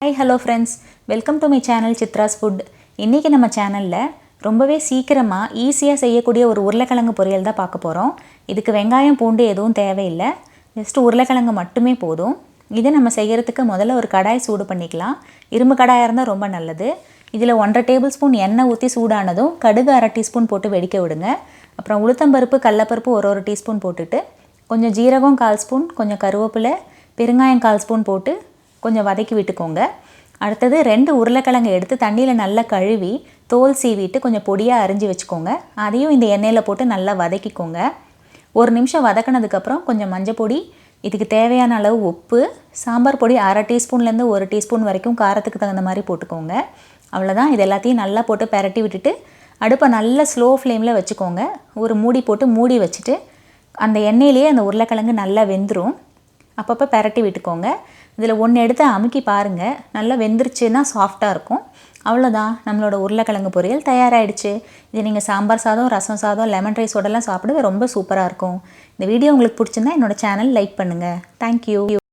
Hi, hello friends. Welcome to my channel Chitra's Food. இன்னைக்கு நம்ம சேனல்ல ரொம்பவே சீக்கிரமா ஈஸியா செய்யக்கூடிய ஒரு உருளைக்கிழங்கு பொரியல் தான் பார்க்க போறோம். இதுக்கு வெங்காயம் பூண்டு எதுவும் தேவையில்லை. ஜஸ்ட் உருளைக்கிழங்கு மட்டுமே போதும். இதை நம்ம செய்யறதுக்கு முதல்ல ஒரு கடாய் சூடு பண்ணிக்கலாம். இரும்பு கடாயா இருந்தா ரொம்ப நல்லது. இதில் 1.5 டேபிள்ஸ்பூன் எண்ணெய் ஊற்றி சூடானதும் கடுகு 1/2 டீஸ்பூன் போட்டு வெடிக்க விடுங்க. அப்புறம் உளுத்தம்பருப்பு கடலைப்பருப்பு ஒரு டீஸ்பூன் போட்டுட்டு கொஞ்சம் ஜீரகம் 1/4 ஸ்பூன், கொஞ்சம் கருவேப்பிலை, பெருங்காயம் 1/4 ஸ்பூன் போட்டு கொஞ்சம் வதக்கி விட்டுக்கோங்க. அடுத்தது 2 உருளைக்கிழங்கு எடுத்து தண்ணியில் நல்லா கழுவி தோல் சீவிட்டு கொஞ்சம் பொடியாக அரிஞ்சு வச்சுக்கோங்க. அதையும் இந்த எண்ணெயில் போட்டு நல்லா வதக்கிக்கோங்க. 1 நிமிஷம் வதக்கினதுக்கப்புறம் கொஞ்சம் மஞ்சள் பொடி, இதுக்கு தேவையான அளவு உப்பு, சாம்பார் பொடி 1/2 டீஸ்பூன்லேருந்து 1 டீஸ்பூன் வரைக்கும் காரத்துக்கு தகுந்த மாதிரி போட்டுக்கோங்க. அவ்வளோதான். இது எல்லாத்தையும் நல்லா போட்டு பெரட்டி விட்டுட்டு அடுப்பை நல்லா ஸ்லோ ஃப்ளேமில் வச்சுக்கோங்க. ஒரு மூடி போட்டு மூடி வச்சுட்டு அந்த எண்ணெயிலேயே அந்த உருளைக்கிழங்கு நல்லா வெந்துடும். அப்பப்போ பெரட்டி விட்டுக்கோங்க. இதில் ஒன்று எடுத்து அமுக்கி பாருங்கள். நல்லா வெந்துருச்சுன்னா சாஃப்டாக இருக்கும். அவ்வளோதான், நம்மளோட உருளைக்கிழங்கு பொரியல் தயாராகிடுச்சு. இது நீங்கள் சாம்பார் சாதம், ரசம் சாதம், லெமன் ரைஸோடலாம் சாப்பிடுவது ரொம்ப சூப்பராக இருக்கும். இந்த வீடியோ உங்களுக்கு பிடிச்சிருந்தா என்னோடய சேனல் லைக் பண்ணுங்கள். தேங்க்யூ.